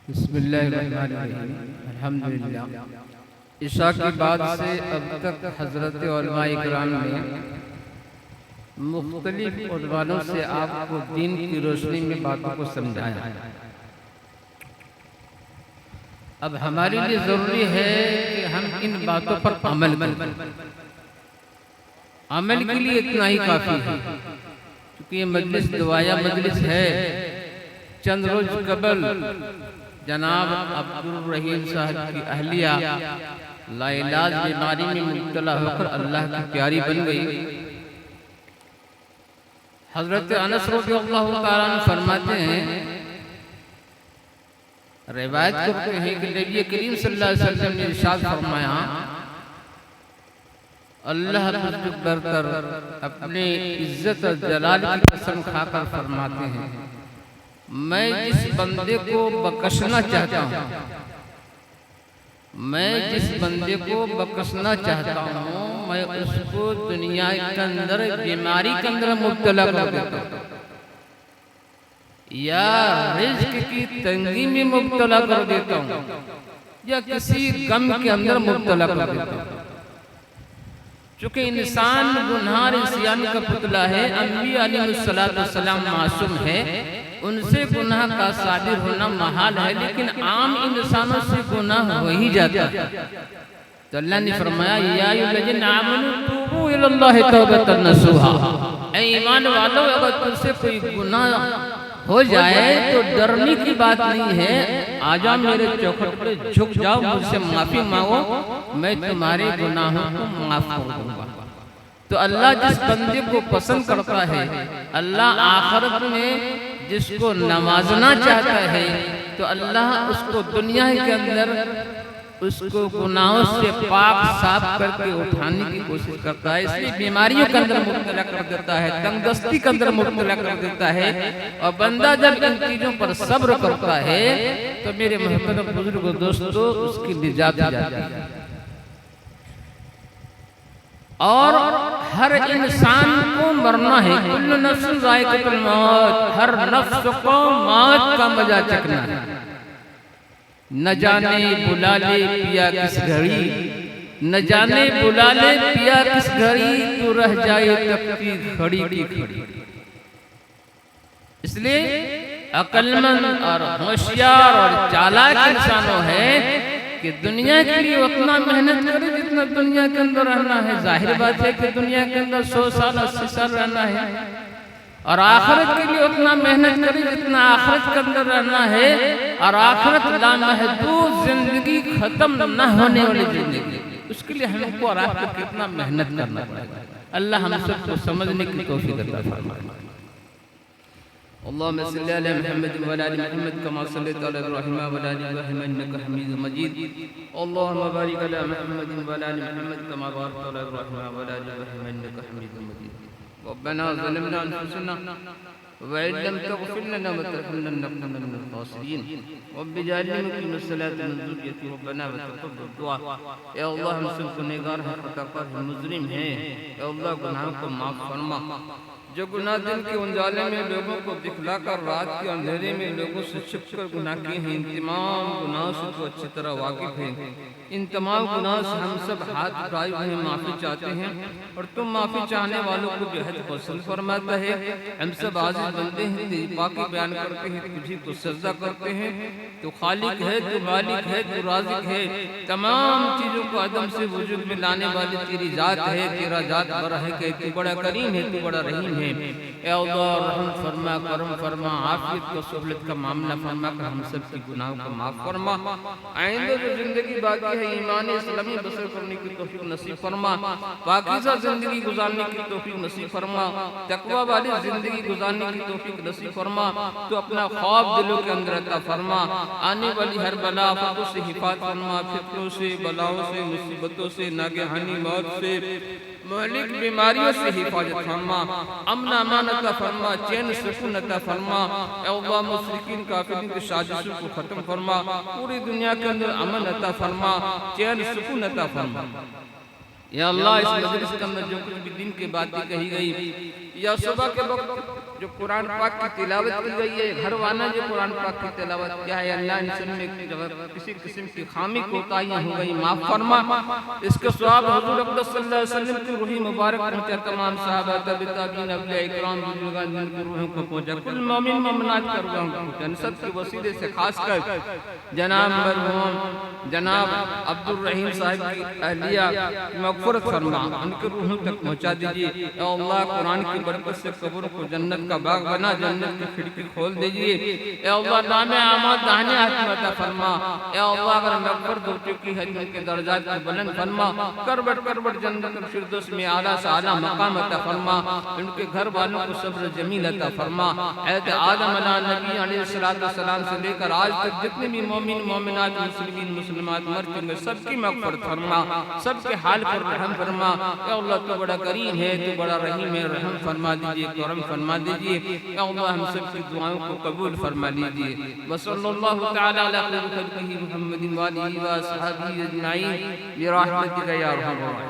بسم اللہ الرحمن الرحیم الحمدللہ۔ عشاء کی بعد سے اب تک حضرت علماء اکرام نے مختلف عنوانوں سے آپ کو دین کی روشنی میں باتوں کو سمجھایا۔ اب ہمارے لیے ضروری ہے کہ ہم ان باتوں پر عمل کریں۔ عمل کے لیے اتنا ہی کافی ہے، کیونکہ یہ مجلس دعائیہ مجلس ہے۔ چند روز قبل جناب عبدالرحیم صاحب کی اہلیہ لاعلاج بیماری میں مبتلا ہو کر اللہ کی پیاری بن گئی۔ حضرت انس رضی اللہ تعالیٰ عنہ فرماتے ہیں، روایت کرتے ہیں کہ نبی کریم صلی اللہ علیہ وسلم نے ارشاد فرمایا، اللہ تجھ برتر اپنے عزت اور جلال کی قسم کھا کر فرماتے ہیں، میں جس بندے کو بخشنا چاہتا ہوں، میں جس بندے کو بخشنا چاہتا ہوں، میں اس کو دنیا کے اندر بیماری کے اندر مبتلا کر دیتا ہوں، یا رزق کی تنگی میں مبتلا کر دیتا ہوں، یا کسی غم کے اندر مبتلا کر دیتا ہوں۔ چونکہ انسان گناہ اور عصیان کا پتلا ہے، انبیاء علیہ السلام معصوم ہے، ان سے گناہ کا صادر ہونا محال ہے، لیکن عام انسانوں سے گناہ ہو ہی جاتا ہے۔ تو اللہ نے فرمایا، یا ایھا الذین آمنوا توبوا الی اللہ توبۃ نصوحا، اے ایمان والو اگر تم سے کوئی گناہ ہو جائے تو ڈرنے کی بات نہیں ہے، آ جاؤ میرے چوکھٹ پر جھک جاؤ، مجھ سے معافی مانگو، میں تمہارے گناہوں کو معاف کر دوں گا۔ تو اللہ جس بندے کو پسند کرتا ہے، اللہ آخرت میں جس کو نوازنا چاہتا ہے، تو اللہ اس کو دنیا کے اندر اس کو گناہوں سے پاک صاف کر کے اٹھانے کی کوشش کرتا ہے، اس لیے بیماریوں کے اندر مبتلا کر دیتا ہے، تنگ دستی کے اندر مبتلا کر دیتا ہے، اور بندہ جب ان چیزوں پر صبر کرتا ہے تو میرے محترم بزرگ دوستو اس کی نجات ہو جاتی ہے۔ اور ہر انسان کو مرنا ہے، کل نفس ذائقۃ الموت، ہر نفس کو موت کا مزہ چکھنا ہے۔ نہ جانے بلا لے پیا کس گھڑی، نہ جانے بلا لے پیا کس گھڑی، تو رہ جائے تپتی کھڑی کی کھڑی۔ اس لیے عقل مند اور ہوشیار اور چالاک انسانوں ہے کہ دنیا کے لیے اتنا محنت کرے جتنا دنیا کے اندر رہنا ہے۔ ظاہر بات ہے کہ دنیا کے اندر 100 سال 80 سال رہنا ہے، اور آخرت کے لیے اتنا محنت کرے جتنا آخرت کے اندر رہنا ہے، اور آخرت لامحدود زندگی، ختم نہ ہونے والی زندگی، اس کے لیے ہم کو اور آپ کو کتنا محنت کرنا پڑے گا۔ اللہ ہم سب کو سمجھنے کی توفیق عطا فرمائے۔ اللهم صل على محمد وعلى ال محمد كما صليت على ابراهيم وعلى ال ابراهيم انك حميد مجيد۔ اللهم بارك على محمد وعلى ال محمد كما باركت على ابراهيم وعلى ال ابراهيم انك حميد مجيد۔ ربنا ظلمنا انفسنا وإن لم تغفر لنا وترحمنا لنكونن من الخاسرين۔ رب اجعلني مقيم الصلاة من ذريتي ربنا وتقبل دعاء۔ اے اللہ ہم سب گنہگار ہیں، خطا کار ہیں، مجرم ہیں، اے اللہ گناہوں کو معاف فرما۔ جو گناہ دن کے انجالے میں لوگوں کو دکھلا کر رات کے اندھیرے میں لوگوں سے چھپ کر گناہ کیے ہیں، ان تمام گناہوں سے تو اچھی طرح واقف ہیں۔ ان تمام گناہوں سے ہم سب ہاتھ اٹھائے ہوئے معافی چاہتے ہیں، اور تم معافی چاہنے والوں کو بہت پسند فرماتا ہے۔ ہم سب عاجز بندے ہیں، تیری پاکی بیان کرتے ہیں، تجھی کو سجدہ کرتے ہیں۔ تو خالق ہے، تو مالک ہے، تو رازق ہے، تمام چیزوں کو عدم سے وجود میں لانے والی تیری ذات ہے۔ تیرا ذات بڑا ہے کہ تو بڑا کریم ہے، تو بڑا رحیم ہے۔ اے اللہ رحم فرما، کرم فرما، عافیت کو سہولت کا معاملہ فرما کر ہم سب کی گناہوں کو معاف فرما۔ آئندہ جو زندگی باقی ہے ایمان اسلامی بسر کرنے کی توفیق نصیب فرما، پاکیزہ زندگی گزارنے کی توفیق نصیب فرما، تقوی والی زندگی گزارنے کی توفیق نصیب فرما۔ تو اپنا خواب دلوں کے اندر عطا فرما، آنے والی ہر بلا آفتوں سے حفاظت فرما، فتنوں سے، بلاؤں سے، مصیبتوں سے، ناگہانی موت سے، مہلک بیماریوں سے حفاظت فرما، امن امان عطا فرما، چین سکون عطا فرما۔ اے اللہ مشرکین کافرین کی سازشوں کو ختم فرما، پوری دنیا کے اندر امن عطا فرما، چین سکون عطا فرما۔ یا اللہ اس مجلس کے اندر جو کچھ بھی دین کی باتیں کہی گئی، یا صبح کے وقت جو قرآن پاک کی تلاوت کی گئی ہے، گھر والا جو قرآن پاک کی تلاوت کیا ہے، اللہ انسان میں کسی قسم کی خامی کوتاہیاں ہو گئی معاف فرما، اس کے ثواب حضور اقدس صلی اللہ علیہ وسلم کی روحی مبارک پہنچا، تمام صحابہ تابعین اولیاء اکرام بزرگان جن کی روحوں کو پہنچا، کل مومن مومنات کا روحوں کو پہنچا، ان سب کے وسیلے سے خاص کر جناب مرحوم جناب عبد الرحیم صاحب کی اہلیہ مغفرت فرما، ان کے روحوں تک پہنچا دیجئے۔ اے اللہ قرآن کی برکت سے قبر کو جنت کا باغ بنا، جنت کی کھڑکی کھول دیجئے۔ اے اللہ نام اعمال داہنے ہاتھ میں عطا فرما، اے اللہ اگر مغفرت ہو چکی ہے ان کے درجات کو بلند فرما، کربٹ کربٹ جنت الفردوس میں اعلیٰ سے اعلیٰ مقام عطا فرما، ان کے گھر والوں کو صبر جمیل عطا فرما۔ حضرت آدم علیہ نبی علیہ السلام سے لے کر آج تک جتنے بھی مومن مومنات مسلمین مسلمات مر چکے سب کی مغفرت فرما، سب کے حال پر رحم فرما۔ اے اللہ تو بڑا کریم ہے، تو بڑا رحیم ہے، رحم فرما دیجئے، کرم فرما دیجئے۔ اے اللہ ہم سب کی دعاؤں کو قبول فرما لیجئے۔ وصلی اللہ تعالی علی خیر خلقہ محمد وآلہ وصحبہ اجمعین برحمتک یا ارحم الراحمین۔